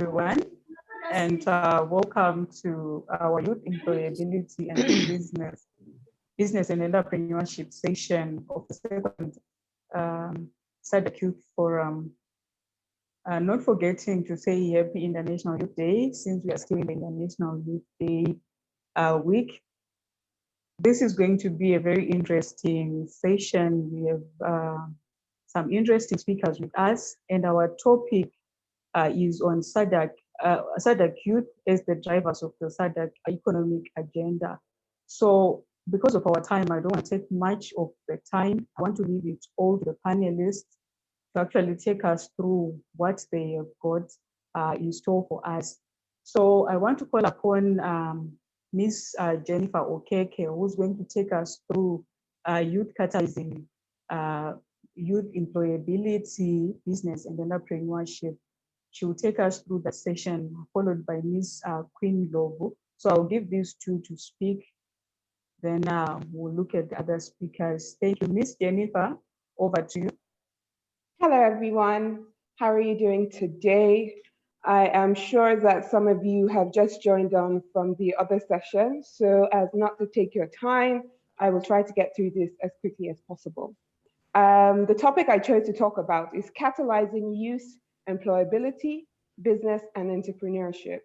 everyone, and welcome to our Youth Employability and Business and Entrepreneurship session of the second SADC Youth Forum. Not forgetting to say Happy International Youth Day, since we are still in the International Youth Day week. This is going to be a very interesting session. We have some interesting speakers with us, and our topic is on SADC Youth as the drivers of the SADC economic agenda. So because of our time, I don't want to take much of the time. I want to leave it all to the panelists to actually take us through what they have got in store for us. So I want to call upon Ms. Jennifer Okeke, who's going to take us through youth catalyzing, youth employability, business and entrepreneurship. She will take us through that session, followed by Ms. Queen Lobo. So I'll give these two to speak. Then we'll look at the other speakers. Thank you. Ms. Jennifer, over to you. Hello, everyone. How are you doing today? I am sure that some of you have just joined on from the other session. So as not to take your time, I will try to get through this as quickly as possible. The topic I chose to talk about is catalyzing youth employability, business, and entrepreneurship.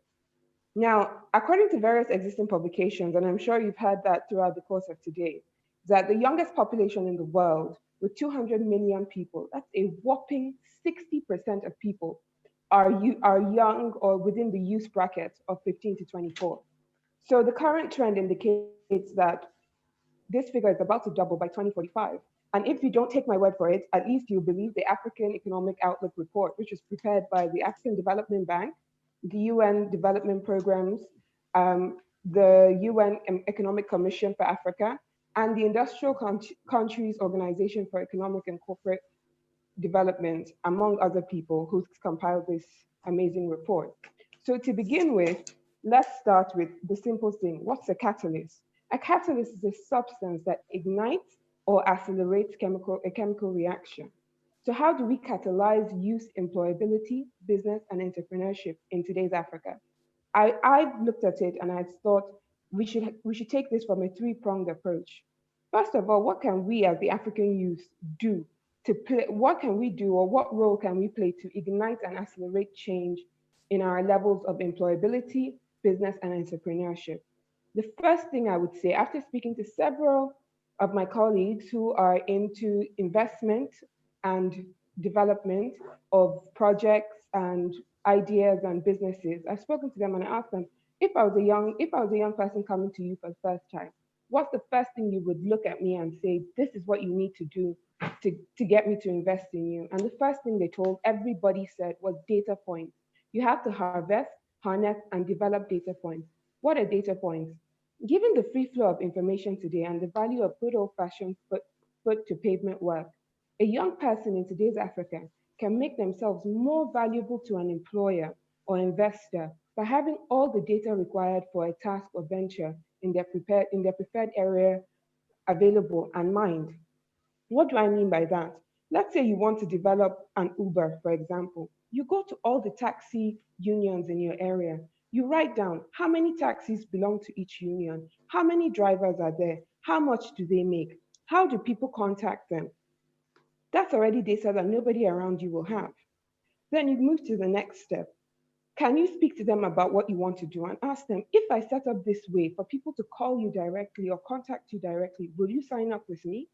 Now, according to various existing publications, and I'm sure you've heard that throughout the course of today, that the youngest population in the world with 200 million people, that's a whopping 60% of people are young or within the youth bracket of 15 to 24. So the current trend indicates that this figure is about to double by 2045. And if you don't take my word for it, at least you believe the African Economic Outlook report, which was prepared by the African Development Bank, the UN Development Programs, the UN Economic Commission for Africa, and the Industrial Countries Organization for Economic and Corporate Development, among other people who compiled this amazing report. So to begin with, let's start with the simple thing. What's a catalyst? A catalyst is a substance that ignites or accelerates a chemical reaction. So how do we catalyze youth employability, business, and entrepreneurship in today's Africa? I looked at it and I thought we should take this from a three-pronged approach. First of all, what can we as the African youth do to play? What can we do, or what role can we play to ignite and accelerate change in our levels of employability, business, and entrepreneurship? The first thing I would say, after speaking to several of my colleagues who are into investment and development of projects and ideas and businesses, I've spoken to them and I asked them, if I was a young person coming to you for the first time, what's the first thing you would look at me and say, this is what you need to do to get me to invest in you? And the first thing they told everybody said was data points. You have to harvest, harness, and develop data points. What are data points? Given the free flow of information today and the value of good old-fashioned foot to pavement work, a young person in today's Africa can make themselves more valuable to an employer or investor by having all the data required for a task or venture in their preferred area available and mined. What do I mean by that? Let's say you want to develop an Uber, for example. You go to all the taxi unions in your area. You write down how many taxis belong to each union, how many drivers are there, how much do they make, how do people contact them. That's already data that nobody around you will have. Then you move to the next step. Can you speak to them about what you want to do and ask them, if I set up this way for people to call you directly or contact you directly, will you sign up with me?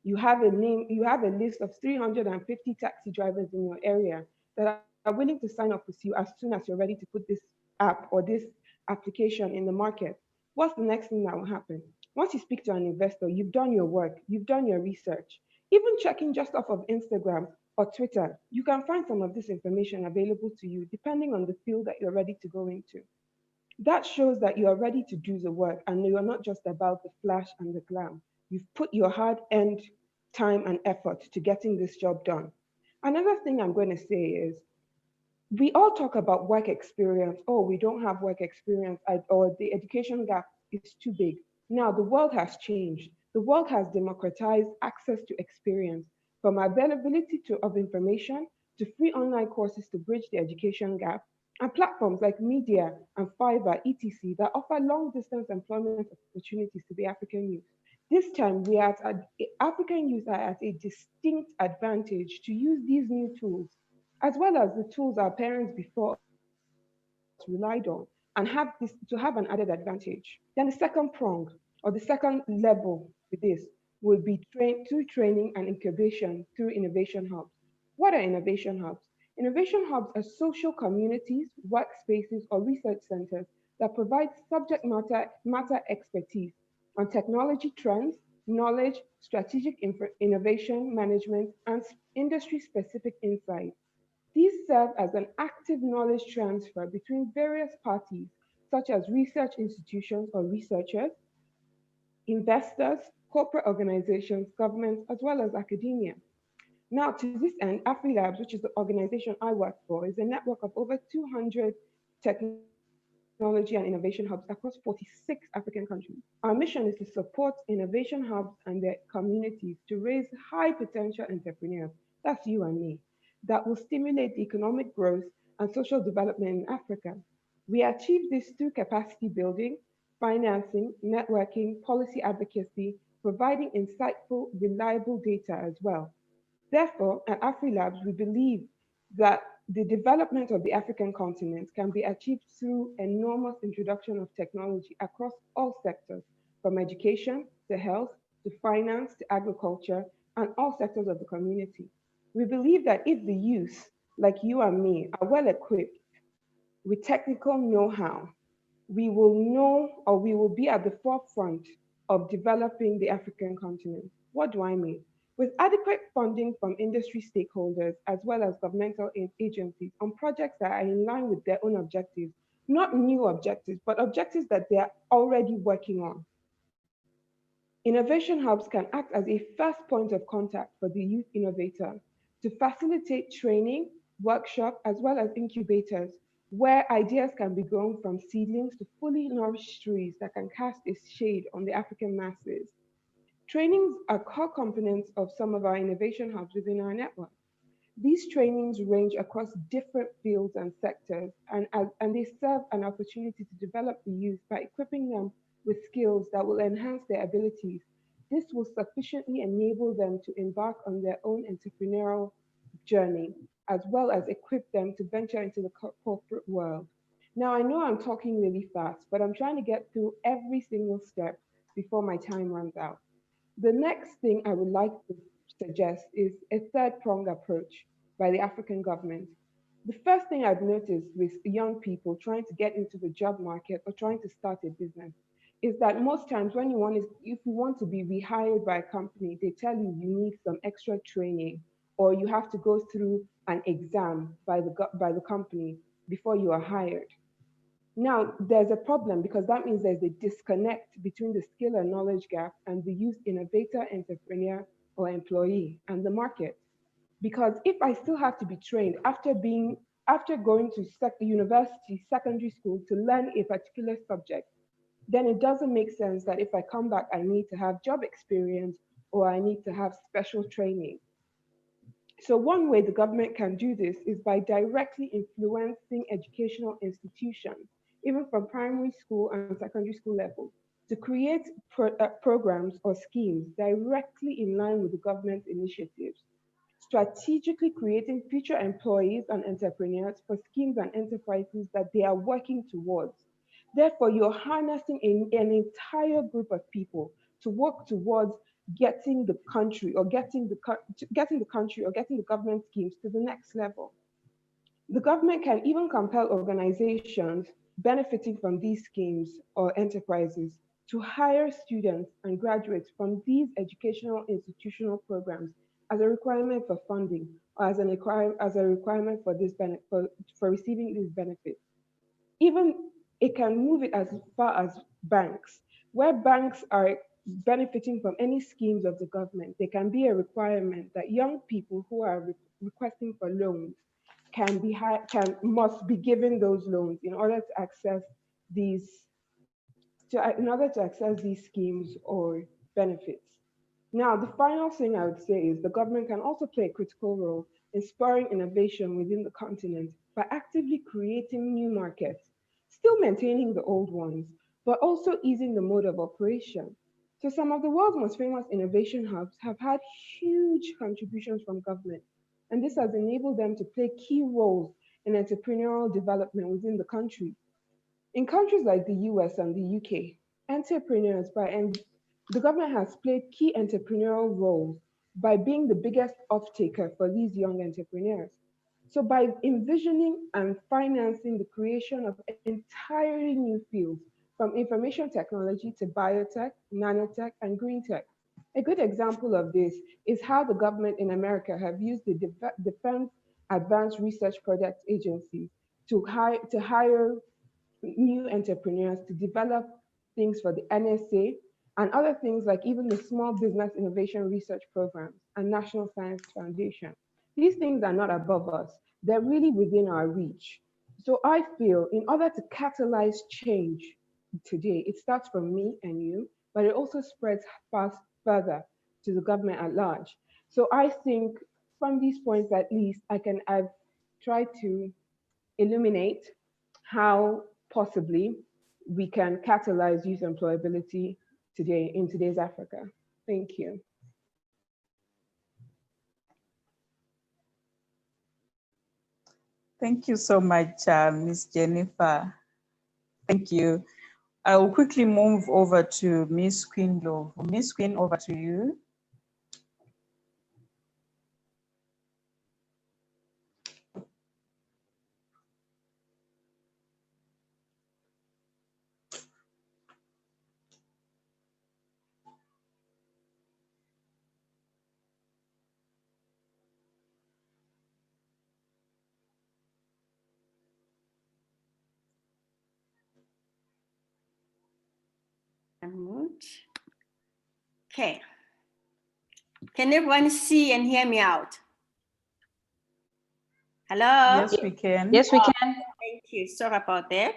You have a list of 350 taxi drivers in your area that are willing to sign up with you as soon as you're ready to put this app or this application in the market. What's the next thing that will happen? Once you speak to an investor, you've done your work, you've done your research. Even checking just off of Instagram or Twitter, you can find some of this information available to you depending on the field that you're ready to go into. That shows that you are ready to do the work and you're not just about the flash and the glam. You've put your hard-earned time and effort to getting this job done. Another thing I'm going to say is, we all talk about work experience. Oh, we don't have work experience, or the education gap is too big. Now, the world has changed. The world has democratized access to experience, from availability of information to free online courses to bridge the education gap, and platforms like Media and Fiverr, etc., that offer long distance employment opportunities to the African youth. This time, African youth are at a distinct advantage to use these new tools, as well as the tools our parents before us relied on, and have this to have an added advantage. Then the second prong, or the second level with this, will be through training and incubation through innovation hubs. What are innovation hubs? Innovation hubs are social communities, workspaces, or research centers that provide subject matter expertise on technology trends, knowledge, strategic innovation management, and industry specific insights. These serve as an active knowledge transfer between various parties, such as research institutions or researchers, investors, corporate organizations, governments, as well as academia. Now, to this end, AfriLabs, which is the organization I work for, is a network of over 200 technology and innovation hubs across 46 African countries. Our mission is to support innovation hubs and their communities to raise high potential entrepreneurs, that's you and me, that will stimulate economic growth and social development in Africa. We achieve this through capacity building, financing, networking, policy advocacy, providing insightful, reliable data as well. Therefore, at AfriLabs, we believe that the development of the African continent can be achieved through enormous introduction of technology across all sectors, from education to health to finance to agriculture and all sectors of the community. We believe that if the youth, like you and me, are well equipped with technical know how, we will know or we will be at the forefront of developing the African continent. What do I mean? With adequate funding from industry stakeholders as well as governmental agencies on projects that are in line with their own objectives, not new objectives, but objectives that they are already working on. Innovation hubs can act as a first point of contact for the youth innovator to facilitate training, workshop, as well as incubators where ideas can be grown from seedlings to fully nourished trees that can cast a shade on the African masses. Trainings are core components of some of our innovation hubs within our network. These trainings range across different fields and sectors, and they serve an opportunity to develop the youth by equipping them with skills that will enhance their abilities. This will sufficiently enable them to embark on their own entrepreneurial journey, as well as equip them to venture into the corporate world. Now, I know I'm talking really fast, but I'm trying to get through every single step before my time runs out. The next thing I would like to suggest is a third prong approach by the African government. The first thing I've noticed with young people trying to get into the job market or trying to start a business is that most times when if you want to be rehired by a company, they tell you you need some extra training or you have to go through an exam by by the company before you are hired. Now, there's a problem because that means there's a disconnect between the skill and knowledge gap and the youth innovator, entrepreneur, or employee and the market. Because if I still have to be trained after going to university, secondary school to learn a particular subject, then it doesn't make sense that if I come back, I need to have job experience or I need to have special training. So one way the government can do this is by directly influencing educational institutions, even from primary school and secondary school level, to create programs or schemes directly in line with the government's initiatives, strategically creating future employees and entrepreneurs for schemes and enterprises that they are working towards. Therefore, you're harnessing an entire group of people to work towards getting the country or getting the country or getting the government schemes to the next level. The government can even compel organizations benefiting from these schemes or enterprises to hire students and graduates from these educational institutional programs as a requirement for funding or as a requirement for for receiving these benefits. Even it can move it as far as banks, where banks are benefiting from any schemes of the government. There can be a requirement that young people who are requesting for loans can must be given those loans in order to access these schemes or benefits. Now, the final thing I would say is the government can also play a critical role in spurring innovation within the continent by actively creating new markets, still maintaining the old ones, but also easing the mode of operation. So some of the world's most famous innovation hubs have had huge contributions from government, and this has enabled them to play key roles in entrepreneurial development within the country. In countries like the US and the UK, entrepreneurs the government has played key entrepreneurial roles by being the biggest off-taker for these young entrepreneurs. So by envisioning and financing the creation of entirely new fields, from information technology to biotech, nanotech, and green tech. A good example of this is how the government in America have used the Defense Advanced Research Projects Agency to hire new entrepreneurs to develop things for the NSA and other things like even the Small Business Innovation Research Programs and National Science Foundation. These things are not above us, they're really within our reach. So I feel in order to catalyze change today, it starts from me and you, but it also spreads fast further to the government at large. So I think from these points at least, I've tried to illuminate how possibly we can catalyze youth employability today in today's Africa. Thank you. Thank you so much, Ms. Jennifer. Thank you. I will quickly move over to Ms. Queen Love. Ms. Queen, over to you. Okay. Can everyone see and hear me out? Hello? Yes, we can. Yes, we can. Thank you. Sorry about that.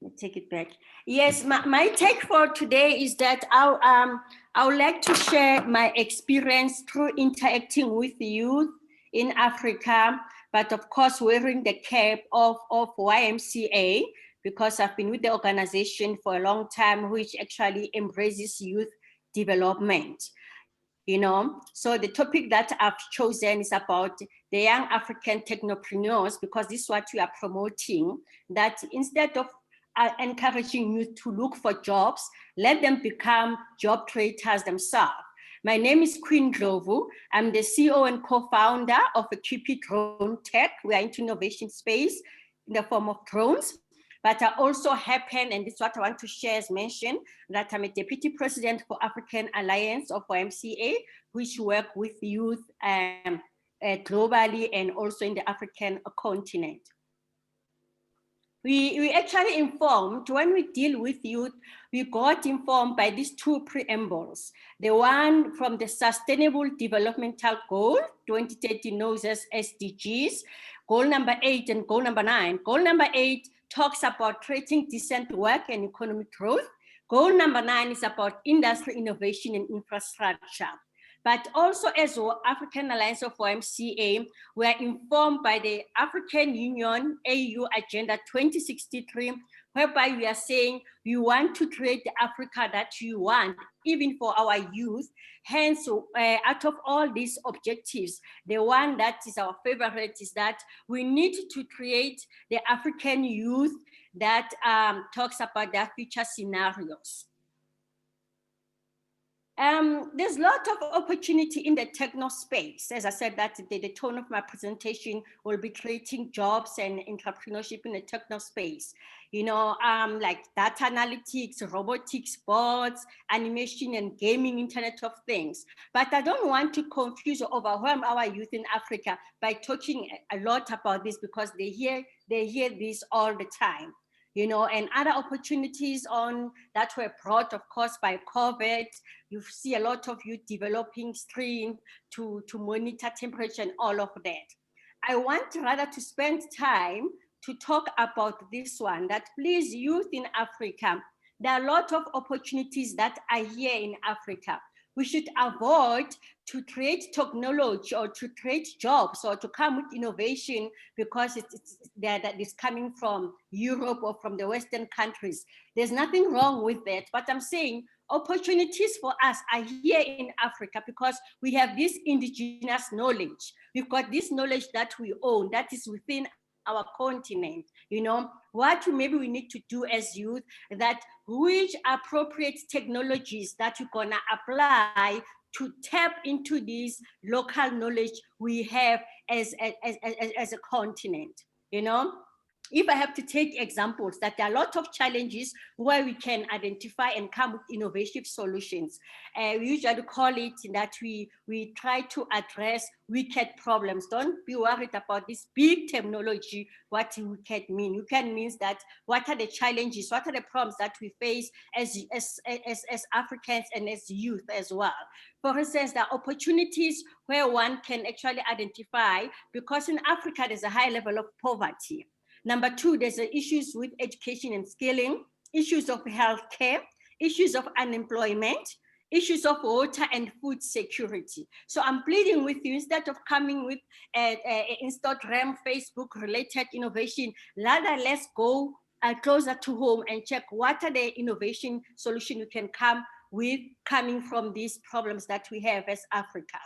Let me take it back. Yes, my take for today is that I would like to share my experience through interacting with youth in Africa, but of course wearing the cap of YMCA, because I've been with the organization for a long time, which actually embraces youth development. You know, so the topic that I've chosen is about the young African technopreneurs, because this is what we are promoting, that instead of encouraging youth to look for jobs, let them become job creators themselves. My name is Queen Ndlovu. I'm the CEO and co-founder of a QP Drone Tech. We are into innovation space in the form of drones. But I also happen, and this is what I want to share as mentioned, that I'm a deputy president for African Alliance of YMCA, which work with youth globally and also in the African continent. We actually informed, when we deal with youth, we got informed by these two preambles. The one from the Sustainable Developmental Goal, 2030 knows as SDGs, goal number 8 and goal number 9. Goal number 8 talks about creating decent work and economic growth. Goal number 9 is about industry innovation and infrastructure. But also as well, African Alliance of YMCA, we are informed by the African Union AU Agenda 2063, whereby we are saying we want to create the Africa that you want, even for our youth. Hence, out of all these objectives, the one that is our favorite is that we need to create the African youth that talks about their future scenarios. There's a lot of opportunity in the techno space. As I said, that the tone of my presentation will be creating jobs and entrepreneurship in the techno space. You know, like data analytics, robotics, bots, animation and gaming, Internet of Things. But I don't want to confuse or overwhelm our youth in Africa by talking a lot about this, because they hear this all the time. You know, and other opportunities on that were brought, of course, by COVID. You see a lot of youth developing screen to monitor temperature and all of that. I want rather to spend time to talk about this one, that please, youth in Africa, there are a lot of opportunities that are here in Africa. we should avoid to create technology or to create jobs or to come with innovation because that is coming from Europe or from the Western countries. There's nothing wrong with that, but I'm saying opportunities for us are here in Africa because we have this indigenous knowledge. We've got this knowledge that we own, that is within our continent. You know, what maybe we need to do as youth, that which appropriate technologies that you're gonna apply to tap into this local knowledge we have as a continent, you know? If I have to take examples, that there are a lot of challenges where we can identify and come with innovative solutions. We usually call it that we try to address wicked problems. Don't be worried about this big terminology, what wicked mean. Wicked means that what are the challenges, what are the problems that we face as Africans and as youth as well. For instance, there are opportunities where one can actually identify, because in Africa, there's a high level of poverty. Number two, there's issues with education and skilling, issues of healthcare, issues of unemployment, issues of water and food security. So I'm pleading with you, instead of coming with Instagram, Facebook related innovation, rather let's go closer to home and check what are the innovation solutions you can come with coming from these problems that we have as Africa.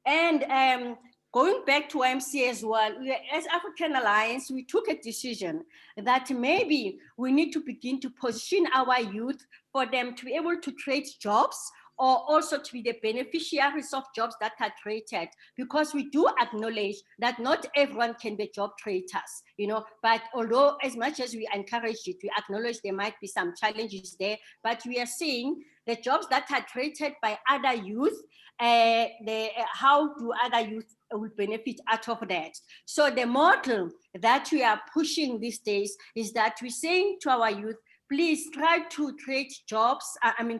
And going back to YMCA as well, as African Alliance, we took a decision that maybe we need to begin to position our youth for them to be able to create jobs, or also to be the beneficiaries of jobs that are created, because we do acknowledge that not everyone can be job creators, you know, but although as much as we encourage it, we acknowledge there might be some challenges there, but we are seeing the jobs that are created by other youth, how do other youth will benefit out of that? So the model that we are pushing these days is that we're saying to our youth, please try to create jobs,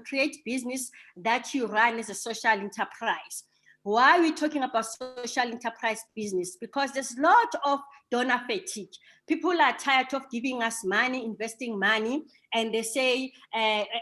create business that you run as a social enterprise. Why are we talking about social enterprise business? Because there's a lot of donor fatigue. People are tired of giving us money, investing money, and they say,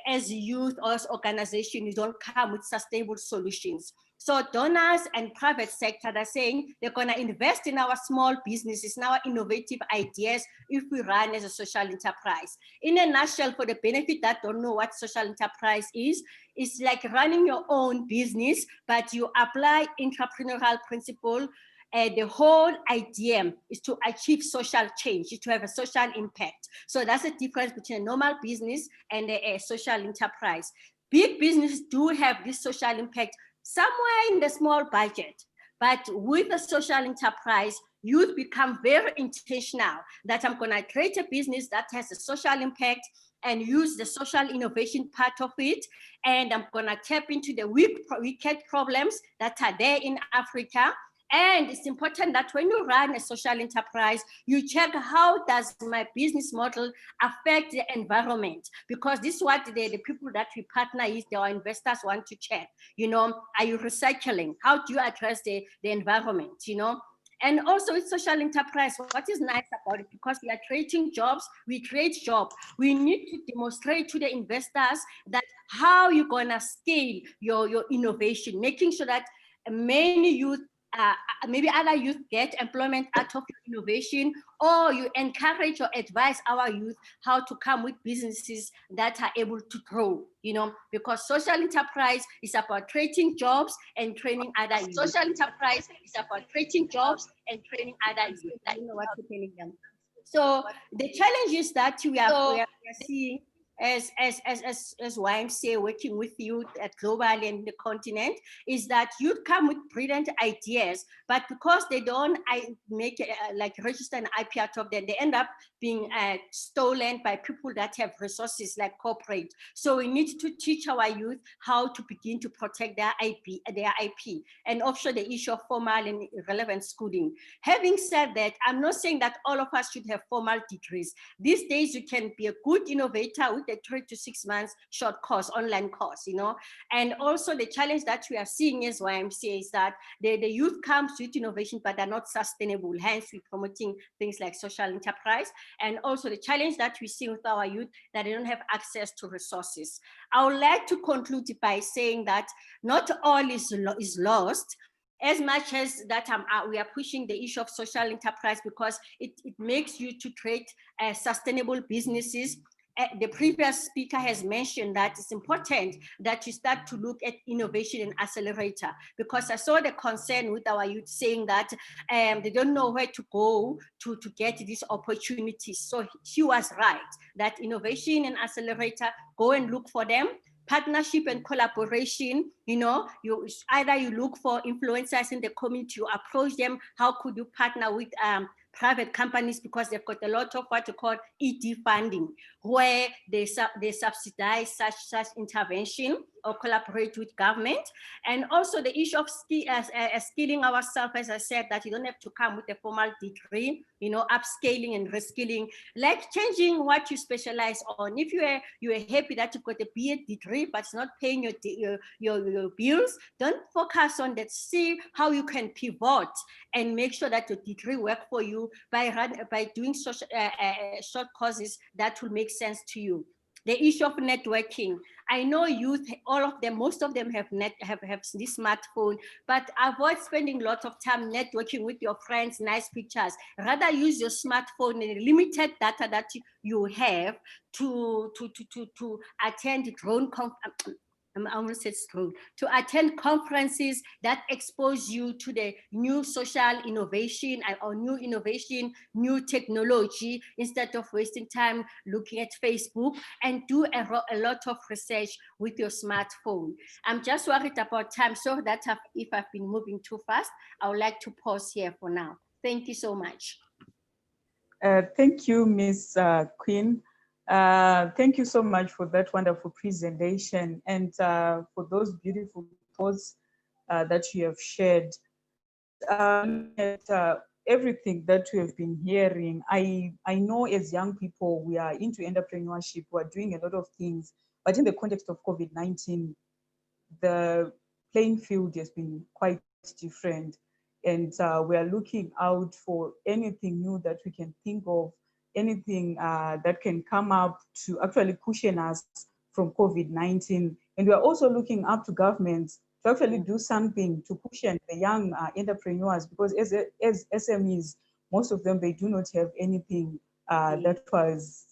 as youth or as organization, you don't come with sustainable solutions. So donors and private sector are saying they're gonna invest in our small businesses, in our innovative ideas if we run as a social enterprise. In a nutshell, for the benefit that don't know what social enterprise is, it's like running your own business, but you apply entrepreneurial principle. The whole idea is to achieve social change, is to have a social impact. So that's the difference between a normal business and a social enterprise. Big businesses do have this social impact somewhere in the small budget, but with a social enterprise, youth become very intentional that I'm gonna create a business that has a social impact and use the social innovation part of it, and I'm gonna tap into the wicked problems that are there in Africa. And it's important that when you run a social enterprise, you check how does my business model affect the environment, because this is what the people that we partner with, our investors want to check. You know, are you recycling? How do you address the environment, you know? And also with social enterprise, what is nice about it, because we are creating jobs, we create jobs. We need to demonstrate to the investors that how you're gonna scale your innovation, making sure that many youth, maybe other youth get employment out of your innovation, or you encourage or advise our youth how to come with businesses that are able to grow, you know, because social enterprise is about creating jobs and training other youth. Social enterprise is about creating jobs and training other youth. I don't know what to tell them. So the challenges that we are seeing as YMCA working with youth at globally and the continent is that youth come with brilliant ideas, but because they don't make like register an IP out of them, they end up being stolen by people that have resources like corporate. So we need to teach our youth how to begin to protect their IP, and offshore the issue of formal and relevant schooling. Having said that, I'm not saying that all of us should have formal degrees. These days, you can be a good innovator with a 3 to 6 months short course, online course, you know. And also the challenge that we are seeing as YMCA is that the youth comes with innovation, but are not sustainable. Hence, we're promoting things like social enterprise. And also the challenge that we see with our youth, that they don't have access to resources. I would like to conclude by saying that not all is lost. As much as that we are pushing the issue of social enterprise because it makes you to create sustainable businesses. The previous speaker has mentioned that it's important that you start to look at innovation and accelerator, because I saw the concern with our youth saying that they don't know where to go to get these opportunities. So she was right, that innovation and accelerator, go and look for them. Partnership and collaboration, you know, you look for influencers in the community, you approach them, how could you partner with private companies, because they've got a lot of what you call ED funding, where they subsidize such intervention or collaborate with government. And also the issue of skilling ourselves, as I said, that you don't have to come with a formal degree, you know, upscaling and reskilling, like changing what you specialize on. If you are happy that you've got a BA degree, but it's not paying your bills, don't focus on that. See how you can pivot and make sure that your degree works for you by doing short courses that will make sense to you. The issue of networking. I know youth, all of them, most of them have this smartphone, but avoid spending a lot of time networking with your friends, nice pictures. Rather use your smartphone and limited data that you have to attend drone to attend conferences that expose you to the new social innovation or new technology, instead of wasting time looking at Facebook, and do a lot of research with your smartphone. I'm just worried about time, so that if I've been moving too fast, I would like to pause here for now. Thank you so much. Thank you, Ms. Queen. Thank you so much for that wonderful presentation and for those beautiful thoughts that you have shared. Everything that we have been hearing, I know as young people, we are into entrepreneurship, we're doing a lot of things, but in the context of COVID-19, the playing field has been quite different. And we are looking out for anything new that we can think of, anything that can come up to actually cushion us from COVID-19. And we are also looking up to governments to actually do something to cushion the young entrepreneurs, because as SMEs, most of them, they do not have anything that was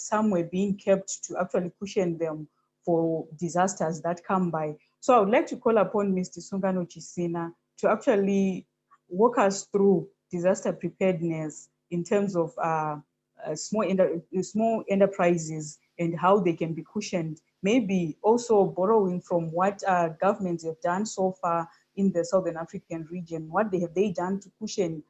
somewhere being kept to actually cushion them for disasters that come by. So I would like to call upon Mr. Sungano Chisina to actually walk us through disaster preparedness in terms of small enterprises and how they can be cushioned. Maybe also borrowing from what governments have done so far in the Southern African region. What have they done to cushion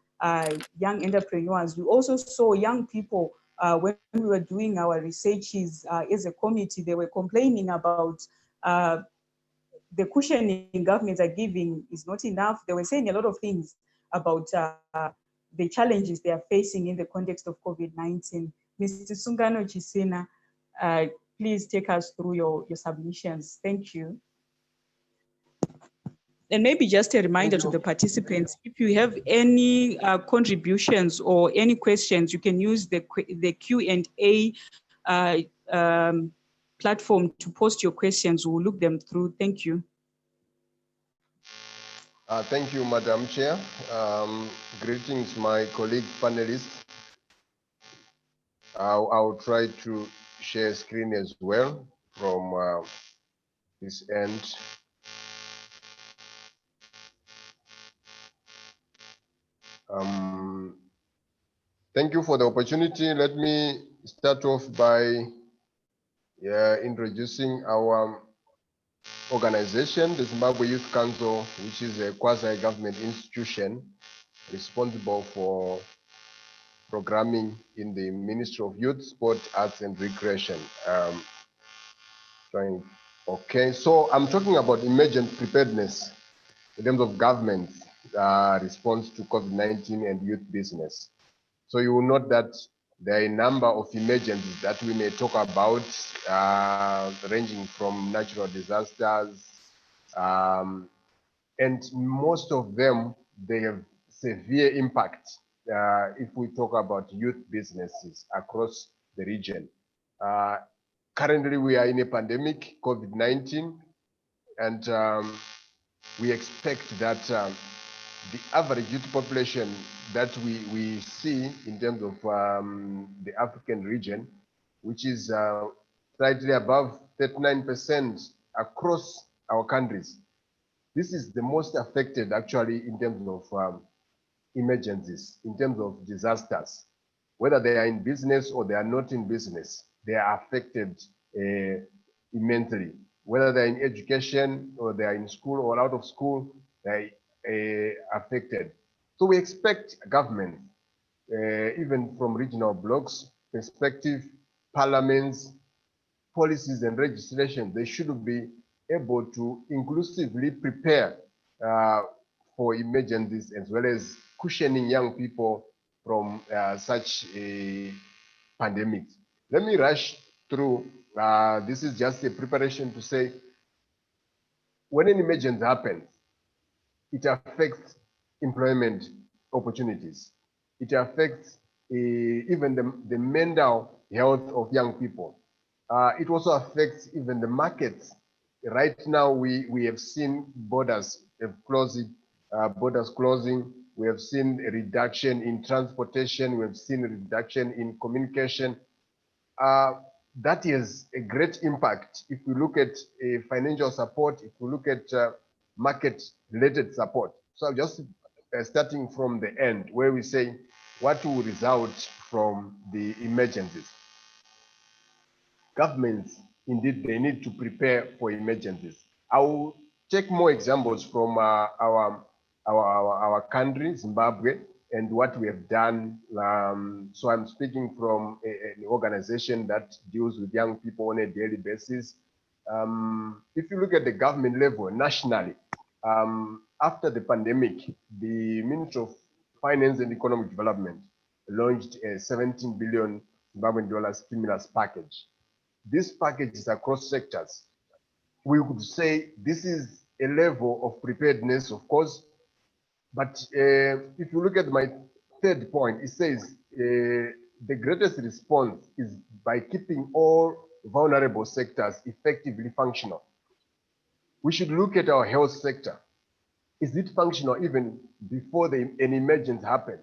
young entrepreneurs? We also saw young people when we were doing our researches as a committee, they were complaining about the cushioning governments are giving is not enough. They were saying a lot of things about the challenges they are facing in the context of COVID-19. Mr. Sungano Chisina, please take us through your submissions. Thank you. And maybe just a reminder to the participants, if you have any contributions or any questions, you can use the Q&A platform to post your questions. We'll look them through. Thank you. Thank you, Madam Chair. Greetings, my colleague panelists. I'll try to share screen as well from this end. Thank you for the opportunity. Let me start off by introducing our organization, the Zimbabwe Youth Council, which is a quasi-government institution responsible for programming in the Ministry of Youth, Sport, Arts and Recreation. Okay, so I'm talking about emergent preparedness in terms of government's response to COVID-19 and youth business. So you will note that There are a number of emergencies that we may talk about, ranging from natural disasters, and most of them, they have severe impact if we talk about youth businesses across the region. Currently, we are in a pandemic, COVID-19, and we expect that the average youth population that we see in terms of the African region, which is slightly above 39% across our countries. This is the most affected actually in terms of emergencies, in terms of disasters. Whether they are in business or they are not in business, they are affected immensely. Whether they're in education or they are in school or out of school, they are affected. So we expect government, even from regional blocks perspective, parliaments, policies and legislation, they should be able to inclusively prepare for emergencies as well as cushioning young people from such a pandemic. Let me rush through. This is just a preparation to say, when an emergency happens, it affects employment opportunities. It affects even the mental health of young people. It also affects even the markets. Right now, we have seen borders closing. We have seen a reduction in transportation. We have seen a reduction in communication. That is a great impact. If we look at financial support, if we look at market-related support. So just starting from the end, where we say what will result from the emergencies. Governments, indeed, they need to prepare for emergencies. I will take more examples from our country, Zimbabwe, and what we have done. So I'm speaking from an organization that deals with young people on a daily basis. If you look at the government level nationally, after the pandemic, the Ministry of Finance and Economic Development launched a 17 billion Zimbabwean dollars stimulus package. This package is across sectors. We would say this is a level of preparedness, of course, but if you look at my third point, it says the greatest response is by keeping all vulnerable sectors effectively functional. We should look at our health sector. Is it functional even before an emergency happens?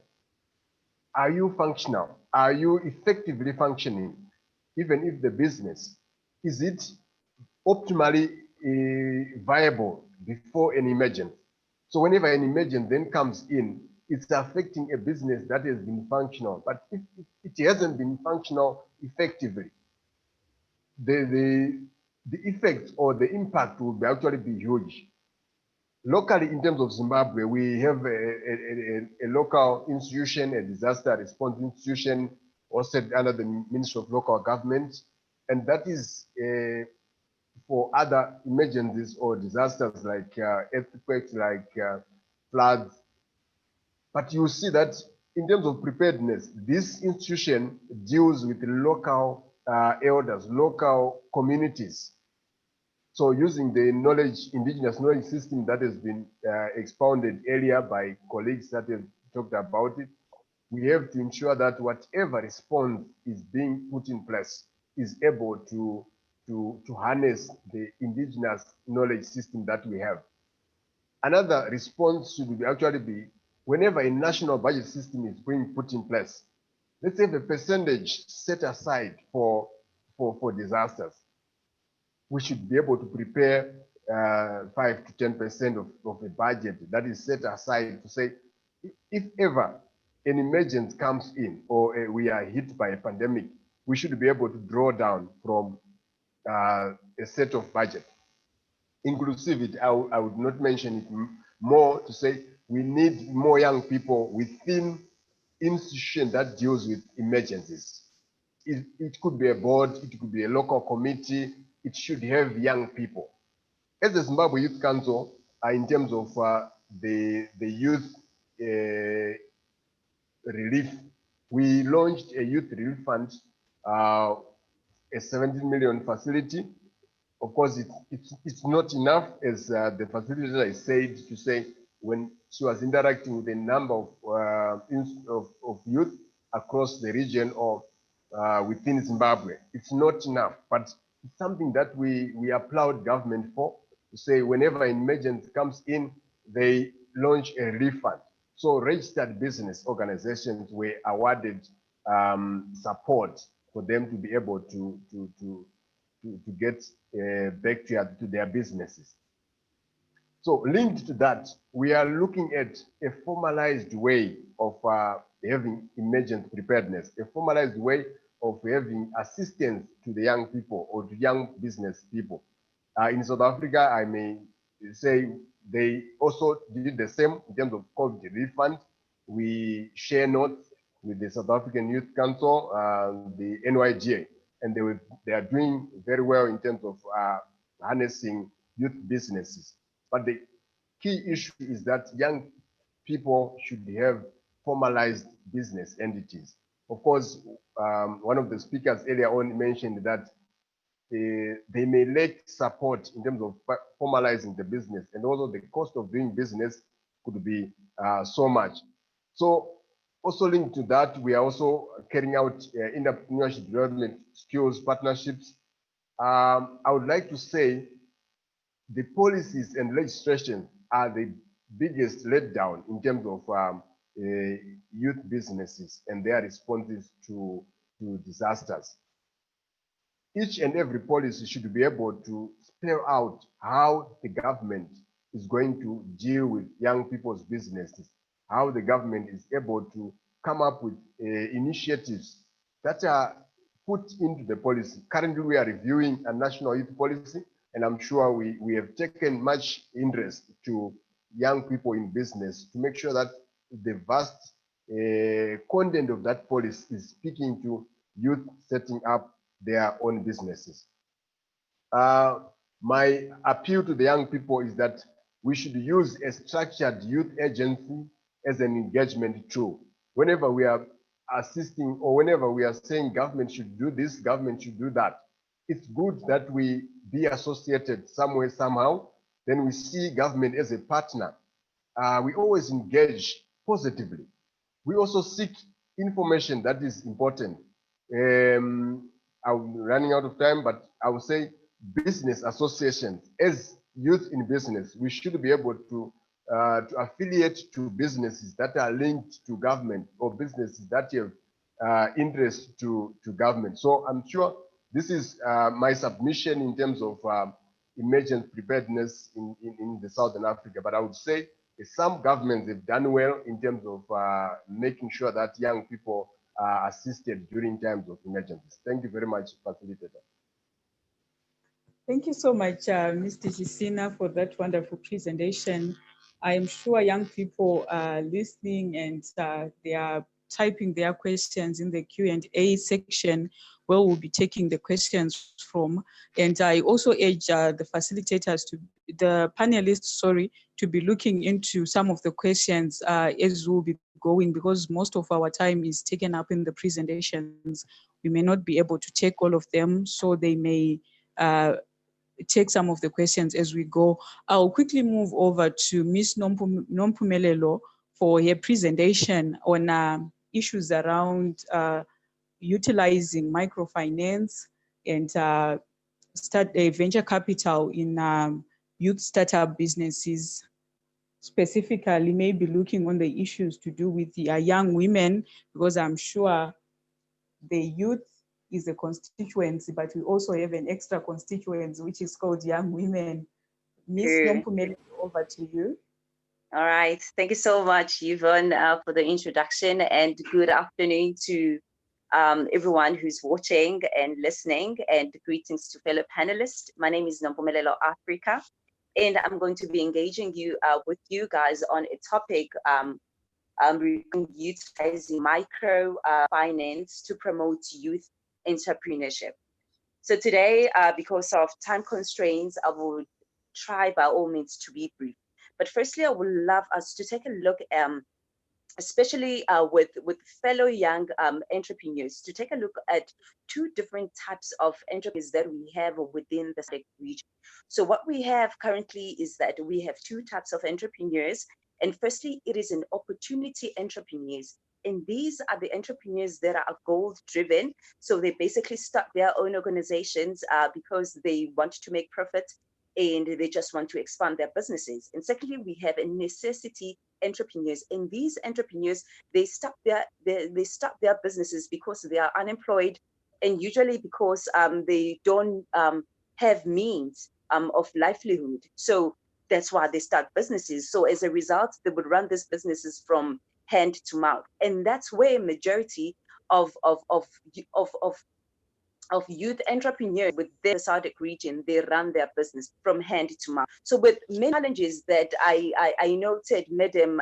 Are you functional? Are you effectively functioning? Even if the business, is it optimally viable before an emergency? So whenever an emergency then comes in, it's affecting a business that has been functional. But if it hasn't been functional effectively, the effect or the impact will actually be huge. Locally, in terms of Zimbabwe, we have a local institution, a disaster response institution, hosted under the Ministry of Local Government, and that is for other emergencies or disasters like earthquakes, like floods. But you see that in terms of preparedness, this institution deals with local elders, local communities. So using the indigenous knowledge system that has been expounded earlier by colleagues that have talked about it, we have to ensure that whatever response is being put in place is able to harness the indigenous knowledge system that we have. Another response should actually be whenever a national budget system is being put in place, let's have a percentage set aside for disasters. We should be able to prepare 5 to 10% of a budget that is set aside to say, if ever an emergency comes in or we are hit by a pandemic, we should be able to draw down from a set of budget. Inclusivity, I would not mention it more to say we need more young people within institutions that deals with emergencies. It could be a board, it could be a local committee, it should have young people. As the Zimbabwe Youth Council, in terms of the youth relief We launched a youth relief fund, a 17 million facility. Of course, it's not enough, as the facilitator said, to say when she was interacting with a number of youth across the region or within Zimbabwe. It's not enough, but it's something that we applaud government for, to say whenever an emergency comes in, they launch a relief fund. So registered business organizations were awarded support for them to be able to get back to their businesses. So linked to that, we are looking at a formalized way of having emergency preparedness, a formalized way of having assistance to the young people or to young business people. In South Africa, I may say they also did the same in terms of COVID relief fund. We share notes with the South African Youth Council, the NYGA, and they are doing very well in terms of harnessing youth businesses. But the key issue is that young people should have formalized business entities. Of course, one of the speakers earlier on mentioned that they may lack support in terms of formalizing the business, and also the cost of doing business could be so much. So also linked to that, we are also carrying out entrepreneurship development skills partnerships. I would like to say the policies and legislation are the biggest letdown in terms of youth businesses and their responses to disasters. Each and every policy should be able to spell out how the government is going to deal with young people's businesses, how the government is able to come up with initiatives that are put into the policy. Currently, we are reviewing a national youth policy, and I'm sure we have taken much interest to young people in business to make sure that the vast content of that policy is speaking to youth setting up their own businesses. My appeal to the young people is that we should use a structured youth agency as an engagement tool. Whenever we are assisting or whenever we are saying government should do this, government should do that, it's good that we be associated some way, somehow. Then we see government as a partner. We always engage positively. We also seek information that is important. I'm running out of time, but I would say business associations, as youth in business, we should be able to affiliate to businesses that are linked to government or businesses that have interest to government. So I'm sure this is my submission in terms of emergency preparedness in the Southern Africa. But I would say some governments have done well in terms of making sure that young people are assisted during times of emergencies. Thank you very much, facilitator. Thank you so much, Mr. Gisina, for that wonderful presentation. I am sure young people are listening and they are typing their questions in the Q&A section where we'll be taking the questions from. And I also urge the facilitators, the panelists, to be looking into some of the questions as we'll be going, because most of our time is taken up in the presentations. We may not be able to take all of them, so they may take some of the questions as we go. I'll quickly move over to Ms. Nompumelelo for her presentation on issues around utilizing microfinance and start a venture capital in youth startup businesses. Specifically, maybe looking on the issues to do with the young women, because I'm sure the youth is a constituency, but we also have an extra constituency, which is called young women. Ms. Nompumelelo, over to you. All right. Thank you so much, Yvonne, for the introduction, and good afternoon to everyone who's watching and listening, and greetings to fellow panelists. My name is Nompumelelo Africa, and I'm going to be engaging with you guys on a topic utilizing microfinance to promote youth entrepreneurship. So today, because of time constraints, I will try by all means to be brief. But firstly, I would love us to take a look especially with fellow young entrepreneurs, to take a look at two different types of entrepreneurs that we have within the SADC region. So what we have currently is that we have two types of entrepreneurs. And firstly, it is an opportunity entrepreneurs. And these are the entrepreneurs that are goal driven. So they basically start their own organizations because they want to make profit and they just want to expand their businesses. And secondly, we have a necessity entrepreneurs, and these entrepreneurs, they start their businesses because they are unemployed, and usually because they don't have means of livelihood. So that's why they start businesses. So as a result, they would run these businesses from hand to mouth, and that's where majority of youth entrepreneurs within the SADC region, they run their business from hand to mouth. So with many challenges that I noted Madam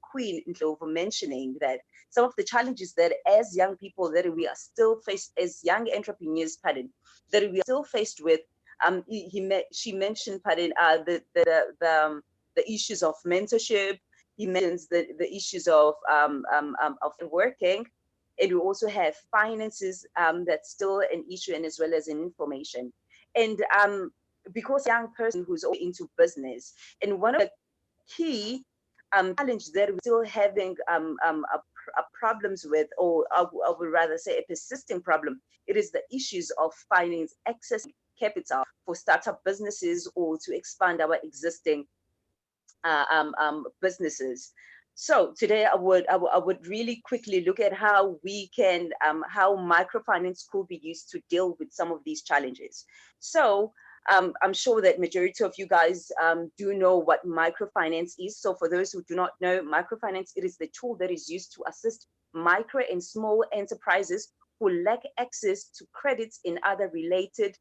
Queen Ndlovu mentioning, that some of the challenges that as young people that we are still faced, as young entrepreneurs, pardon, that we are still faced with, she mentioned, pardon, the issues of mentorship. He mentions the issues of working. And we also have finances that's still an issue, and as well as an information. And because young person who's into business, and one of the key challenges that we're still having problems with, or I would rather say a persisting problem, it is the issues of finance, access capital for startup businesses or to expand our existing businesses. So today I would really quickly look at how we can, how microfinance could be used to deal with some of these challenges. So I'm sure that majority of you guys do know what microfinance is. So for those who do not know, microfinance, it is the tool that is used to assist micro and small enterprises who lack access to credits and other related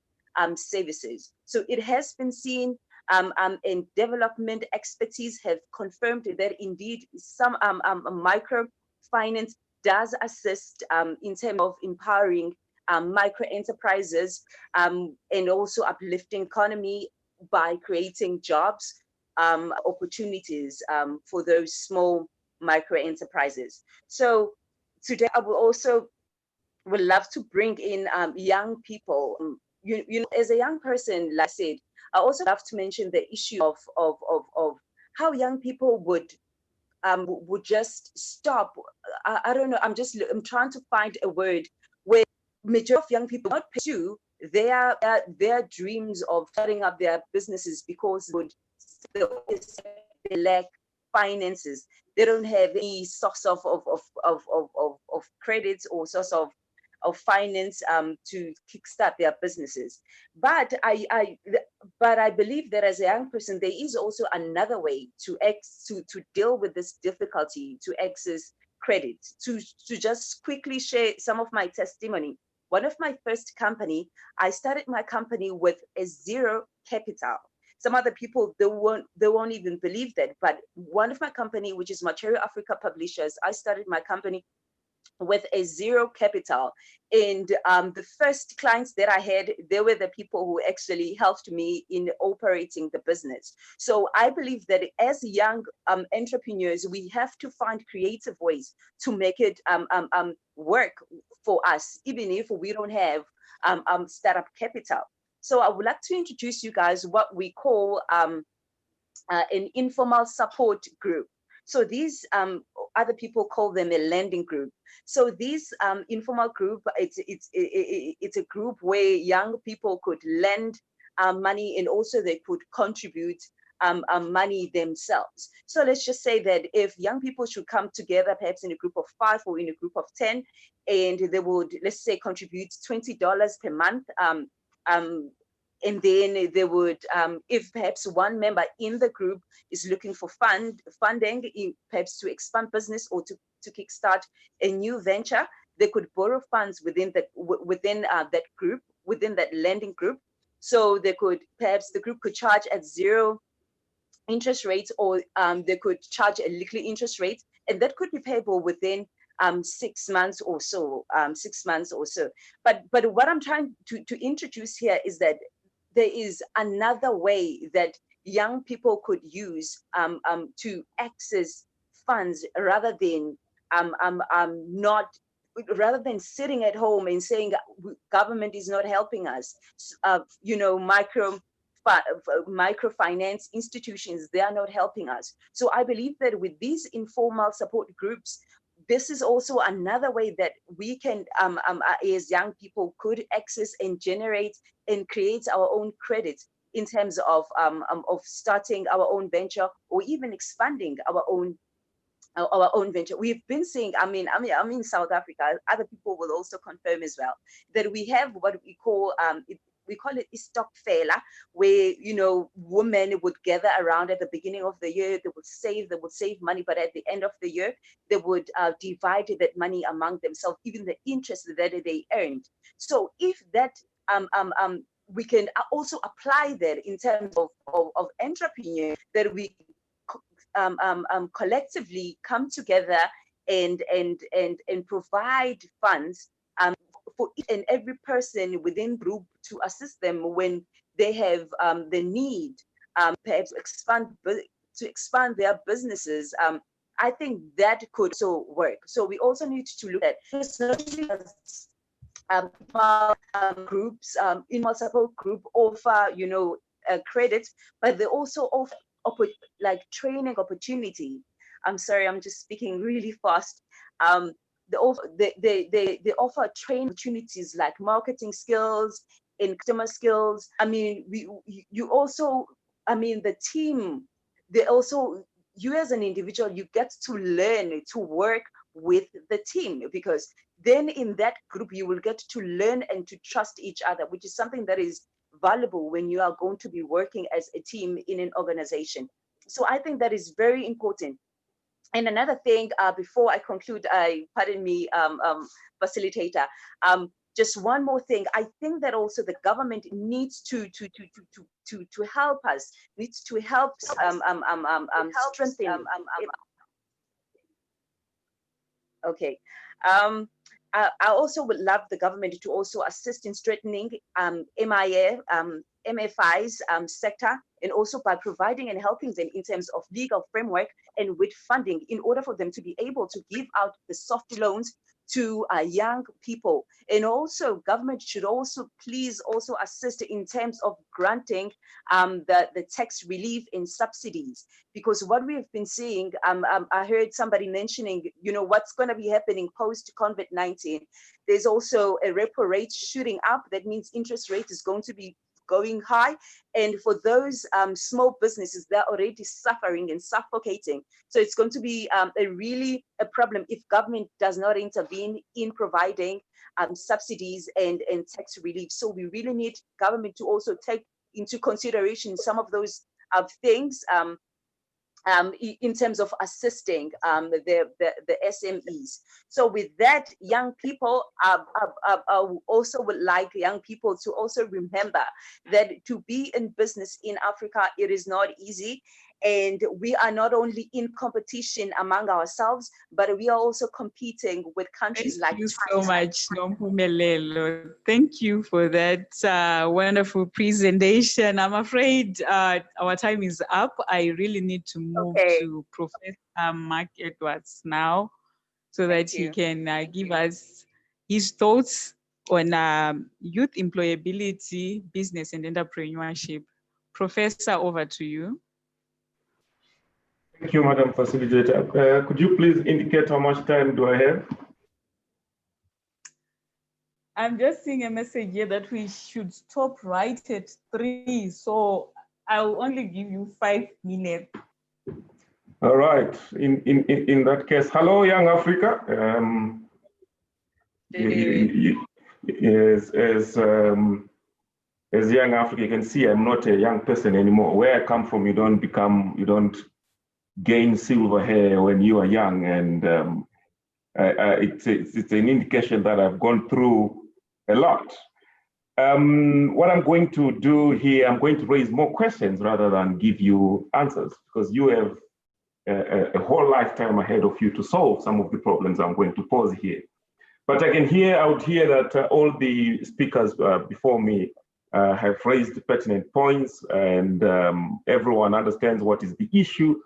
services. So it has been seen and development expertise have confirmed that indeed some microfinance does assist in terms of empowering micro enterprises and also uplifting economy by creating jobs, opportunities for those small micro enterprises. So today I would love to bring in young people. You know, as a young person, like I said, I also have to mention the issue of how young people would just stop. I don't know. I'm trying to find a word where majority of young people not pursue their dreams of starting up their businesses because they lack finances. They don't have any source of credits or source of finance to kickstart their businesses. But I believe that as a young person, there is also another way to deal with this difficulty to access credit. To just quickly share some of my testimony. One of my first company, I started my company with a zero capital. Some other people, they won't even believe that. But one of my company, which is Material Africa Publishers, I started my company with a zero capital. And the first clients that I had, they were the people who actually helped me in operating the business. So I believe that as young entrepreneurs, we have to find creative ways to make it work for us, even if we don't have startup capital. So I would like to introduce you guys what we call an informal support group. So these other people call them a lending group. So this informal group, it's a group where young people could lend money, and also they could contribute money themselves. So let's just say that if young people should come together, perhaps in a group of 5 or in a group of 10, and they would, let's say, contribute $20 per month, and then they would, if perhaps one member in the group is looking for funding, perhaps to expand business or to kickstart a new venture, they could borrow funds within that group, within that lending group. So they could, perhaps the group could charge at zero interest rates, or they could charge a little interest rate, and that could be payable within 6 months or so. But what I'm trying to introduce here is that there is another way that young people could use to access funds rather than rather than sitting at home and saying government is not helping us. Microfinance institutions, they are not helping us. So I believe that with these informal support groups, this is also another way that we can, as young people, could access and generate and create our own credit in terms of starting our own venture or even expanding our own venture. We've been seeing, I'm in South Africa, other people will also confirm as well, that we have what we call we call it istokfela, where women would gather around at the beginning of the year. They would save money, but at the end of the year they would divide that money among themselves, even the interest that they earned. So if that we can also apply that in terms of entrepreneur, that we collectively come together and provide funds for each and every person within group to assist them when they have the need, perhaps to expand their businesses. I think that could also work. So we also need to look at groups, informal support group offer, credit, but they also offer like training opportunity. I'm sorry, I'm just speaking really fast. They offer training opportunities like marketing skills and customer skills. I mean, the team, they also, you as an individual, you get to learn to work with the team, because then in that group, you will get to learn and to trust each other, which is something that is valuable when you are going to be working as a team in an organization. So I think that is very important. And another thing, before I conclude, pardon me, facilitator, just one more thing. I think that also the government needs to help us, needs to help strengthen. Okay. I also would love the government to also assist in strengthening MFI's sector, and also by providing and helping them in terms of legal framework and with funding, in order for them to be able to give out the soft loans to young people. And also government should also please also assist in terms of granting the tax relief and subsidies, because what we've been seeing, I heard somebody mentioning, what's going to be happening post COVID-19. There's also a repo rate shooting up. That means interest rate is going to be going high, and for those small businesses, they're already suffering and suffocating. So it's going to be a problem if government does not intervene in providing subsidies and tax relief. So we really need government to also take into consideration some of those things in terms of assisting the SMEs. So with that, young people, I also would like young people to also remember that to be in business in Africa, it is not easy. And we are not only in competition among ourselves, but we are also competing with countries like China. Thank you so much, Nompumelelo. Thank you for that wonderful presentation. I'm afraid our time is up. I really need to move to Professor Mark Edwards now, so that he can give us his thoughts on youth employability, business and entrepreneurship. Professor, over to you. Thank you, Madam Facilitator. Could you please indicate how much time do I have? I'm just seeing a message here that we should stop right at 3. So I'll only give you 5 minutes. All right. In that case, hello, Young Africa. As Young Africa, you can see I'm not a young person anymore. Where I come from, you don't gain silver hair when you are young, and it's an indication that I've gone through a lot. What I'm going to do here, I'm going to raise more questions rather than give you answers, because you have a whole lifetime ahead of you to solve some of the problems I'm going to pose here. But I would hear that all the speakers before me have raised pertinent points, and everyone understands what is the issue.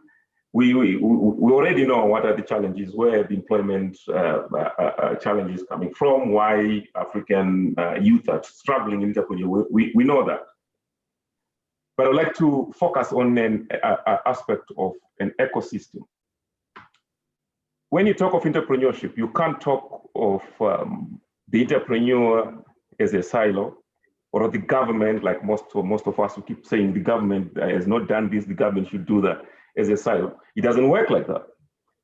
we already know what are the challenges, where the employment challenges coming from, why African youth are struggling in entrepreneurship. We know that. But I'd like to focus on an aspect of an ecosystem. When you talk of entrepreneurship, you can't talk of the entrepreneur as a silo, or the government, like most of us who keep saying the government has not done this, the government should do that, as a silo. It doesn't work like that.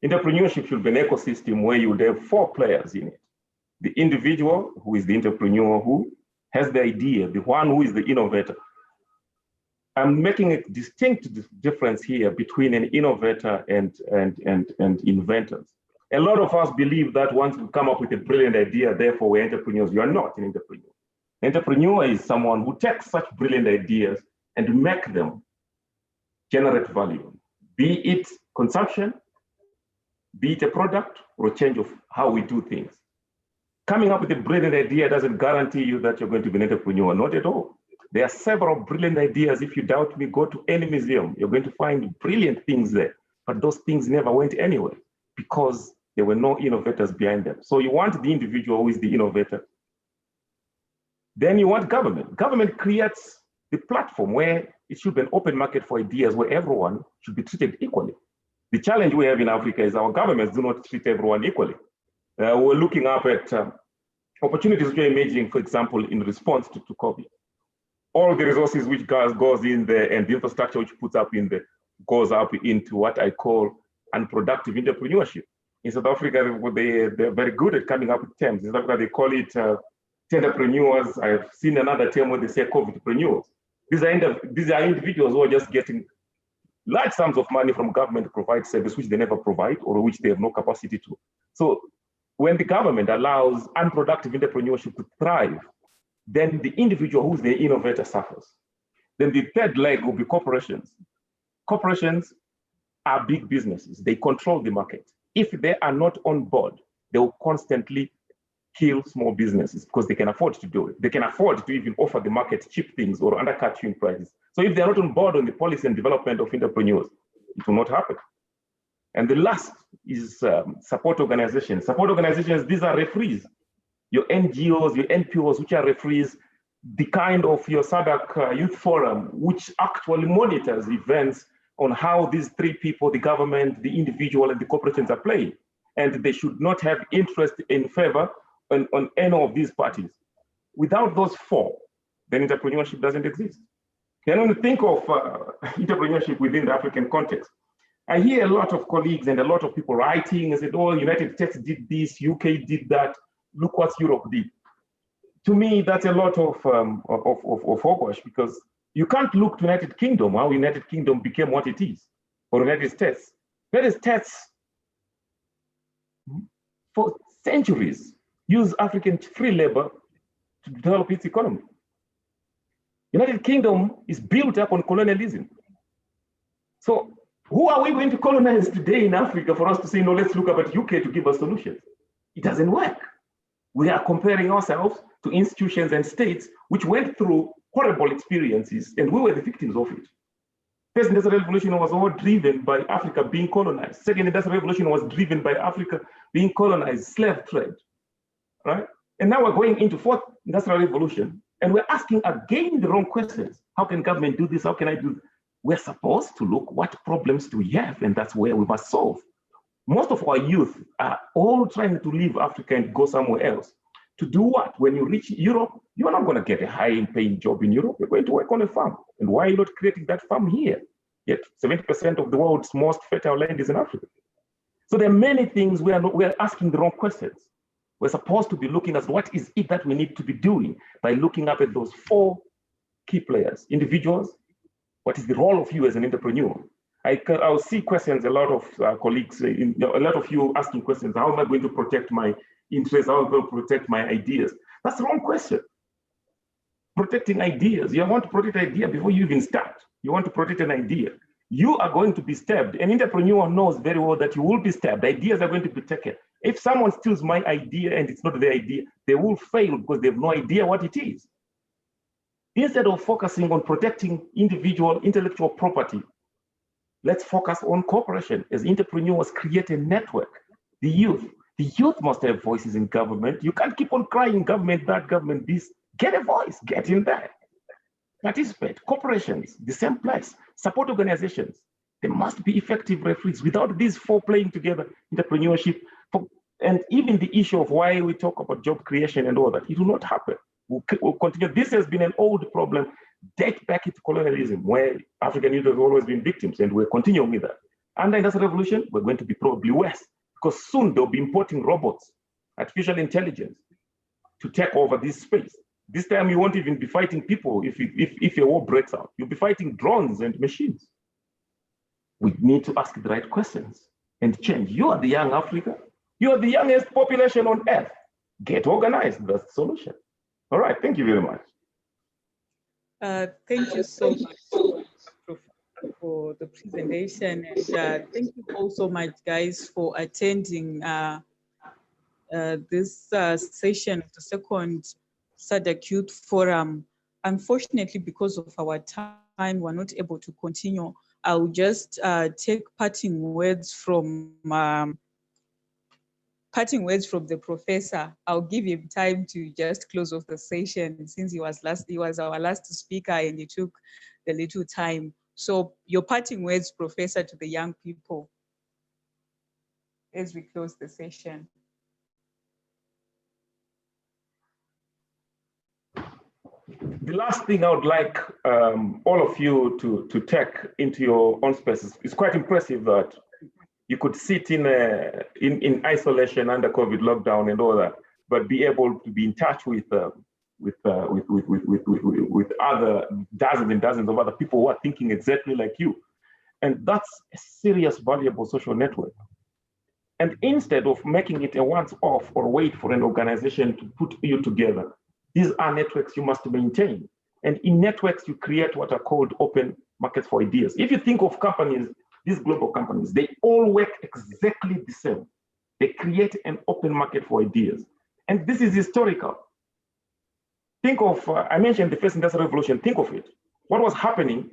Entrepreneurship should be an ecosystem where you would have 4 players in it. The individual, who is the entrepreneur, who has the idea, the one who is the innovator. I'm making a distinct difference here between an innovator and inventors. A lot of us believe that once we come up with a brilliant idea, therefore we're entrepreneurs. You are not an entrepreneur. An entrepreneur is someone who takes such brilliant ideas and make them generate value, be it consumption, be it a product, or a change of how we do things. Coming up with a brilliant idea doesn't guarantee you that you're going to be an entrepreneur, not at all. There are several brilliant ideas. If you doubt me, go to any museum. You're going to find brilliant things there, but those things never went anywhere because there were no innovators behind them. So you want the individual who is the innovator. Then you want government. Government creates the platform where it should be an open market for ideas where everyone should be treated equally. The challenge we have in Africa is our governments do not treat everyone equally. We're looking up at opportunities which are emerging, for example, in response to COVID. All the resources which goes in there and the infrastructure which puts up in there goes up into what I call unproductive entrepreneurship. In South Africa, they're very good at coming up with terms. In South Africa, they call it tenderpreneurs. I've seen another term where they say COVIDpreneurs. These are individuals who are just getting large sums of money from government to provide service which they never provide or which they have no capacity to. So when the government allows unproductive entrepreneurship to thrive, then the individual who's the innovator suffers. Then the third leg will be corporations. Corporations are big businesses. They control the market. If they are not on board, they will constantly kill small businesses because they can afford to do it. They can afford to even offer the market cheap things or undercut you in prices. So if they're not on board on the policy and development of entrepreneurs, it will not happen. And the last is support organizations. Support organizations, these are referees. Your NGOs, your NPOs, which are referees, the kind of your SADC Youth Forum, which actually monitors events on how these 3 people, the government, the individual, and the corporations are playing. And they should not have interest in favor on any of these parties. Without those 4, then entrepreneurship doesn't exist. Then when you think of entrepreneurship within the African context, I hear a lot of colleagues and a lot of people writing and said, oh, United States did this, UK did that, look what Europe did. To me, that's a lot of hogwash because you can't look to United Kingdom, how United Kingdom became what it is, or United States. United States, for centuries, used African free labor to develop its economy. United Kingdom is built up on colonialism. So who are we going to colonize today in Africa for us to say, no, let's look up at UK to give us solutions? It doesn't work. We are comparing ourselves to institutions and states which went through horrible experiences, and we were the victims of it. First Industrial Revolution was all driven by Africa being colonized. Second Industrial Revolution was driven by Africa being colonized, slave trade, right? And now we're going into Fourth Industrial Revolution, and we're asking again the wrong questions. How can government do this? How can I do this? We're supposed to look what problems do we have, and that's where we must solve. Most of our youth are all trying to leave Africa and go somewhere else. To do what? When you reach Europe, you're not going to get a high-paying job in Europe. You're going to work on a farm. And why are you not creating that farm here? Yet 70% of the world's most fertile land is in Africa. So there are many things we are asking the wrong questions. We're supposed to be looking at what is it that we need to be doing by looking up at those 4 key players, individuals. What is the role of you as an entrepreneur? I'll see questions, a lot of colleagues, a lot of you asking questions. How am I going to protect my interests? How am I going to protect my ideas? That's the wrong question. Protecting ideas. You want to protect an idea before you even start. You want to protect an idea. You are going to be stabbed. An entrepreneur knows very well that you will be stabbed. Ideas are going to be taken. If someone steals my idea and it's not their idea, they will fail because they have no idea what it is. Instead of focusing on protecting individual intellectual property, Let's focus on cooperation. As entrepreneurs, create a network. The youth must have voices in government. You can't keep on crying, government that, government this. Get a voice, get in there. Participate. Corporations, the same place. Support organizations. There must be effective referees. Without these four playing together, entrepreneurship, and even the issue of why we talk about job creation and all that, it will not happen. We'll continue. This has been an old problem, date back into colonialism, where African youth have always been victims, and we're continuing with that. Under industrial revolution, we're going to be probably worse, because soon they'll be importing robots, artificial intelligence, to take over this space. This time you won't even be fighting people if a war breaks out. You'll be fighting drones and machines. We need to ask the right questions and change. You are the young Africa. You are the youngest population on earth. Get organized, that's the solution. All right, thank you very much. Thank you so much for the presentation, and thank you all so much, guys, for attending this session of the second SADC Youth Forum. Unfortunately, because of our time, we're not able to continue. I'll just take parting words from the professor. I'll give him time to just close off the session, since he was our last speaker and he took the little time. So your parting words, Professor, to the young people as we close the session. The last thing I would like all of you to take into your own spaces. It's quite impressive that you could sit in isolation under COVID lockdown and all that, but be able to be in touch with other dozens and dozens of other people who are thinking exactly like you. And that's a serious, valuable social network. And instead of making it a once-off or wait for an organization to put you together, these are networks you must maintain. And in networks, you create what are called open markets for ideas. If you think of companies, these global companies, they all work exactly the same. They create an open market for ideas. And this is historical. Think of, I mentioned the first industrial revolution, think of it. What was happening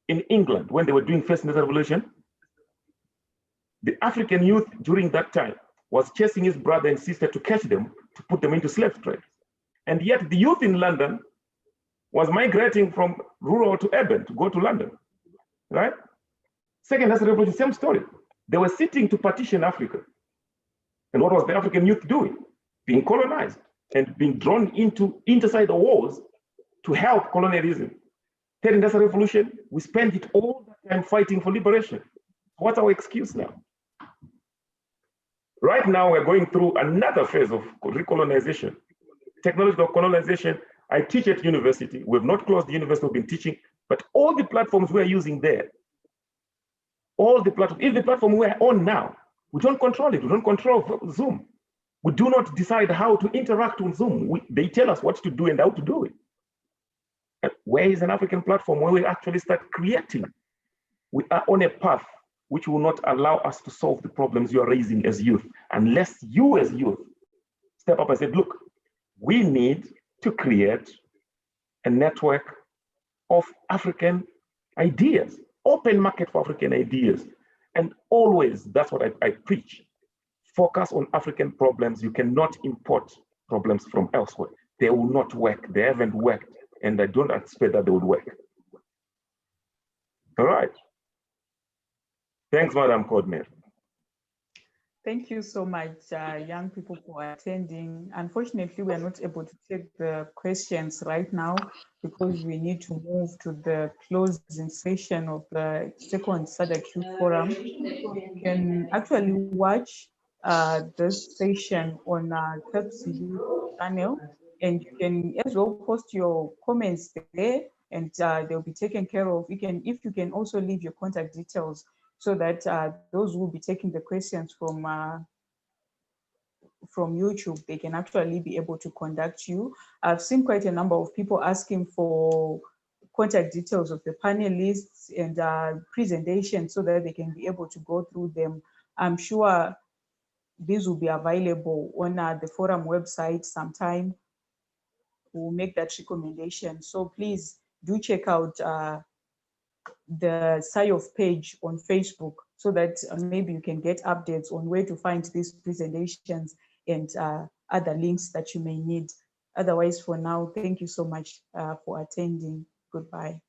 in England when they were doing first industrial revolution? The African youth during that time was chasing his brother and sister to catch them, to put them into slave trade. And yet the youth in London was migrating from rural to urban to go to London, right? Second industrial revolution, same story. They were sitting to partition Africa. And what was the African youth doing? Being colonized and being drawn into inside the wars to help colonialism. Third industrial revolution, we spent it all the time fighting for liberation. What's our excuse now? Right now, we're going through another phase of recolonization. Technological colonization. I teach at university. We've not closed the university, we've been teaching, but all the platforms we're using there, all the platforms, even the platform we're on now, we don't control it. We don't control Zoom. We do not decide how to interact with Zoom. They tell us what to do and how to do it. And where is an African platform where we actually start creating? We are on a path which will not allow us to solve the problems you are raising as youth, unless you as youth step up and say, look, we need to create a network of African ideas, open market for African ideas. And always, that's what I preach. Focus on African problems. You cannot import problems from elsewhere. They will not work. They haven't worked, and I don't expect that they would work. All right. Thanks, Madam Coordinator. Thank you so much, young people, for attending. Unfortunately, we are not able to take the questions right now because we need to move to the closing session of the second SADC Youth Forum. You can actually watch this session on our KEPSI channel, and you can as well post your comments there, and they'll be taken care of. If you can also leave your contact details, so that those who will be taking the questions from YouTube, they can actually be able to contact you. I've seen quite a number of people asking for contact details of the panelists and presentation so that they can be able to go through them. I'm sure these will be available on the forum website sometime. We'll make that recommendation. So please do check out the SIOF page on Facebook, so that maybe you can get updates on where to find these presentations and other links that you may need. Otherwise, for now, thank you so much for attending. Goodbye.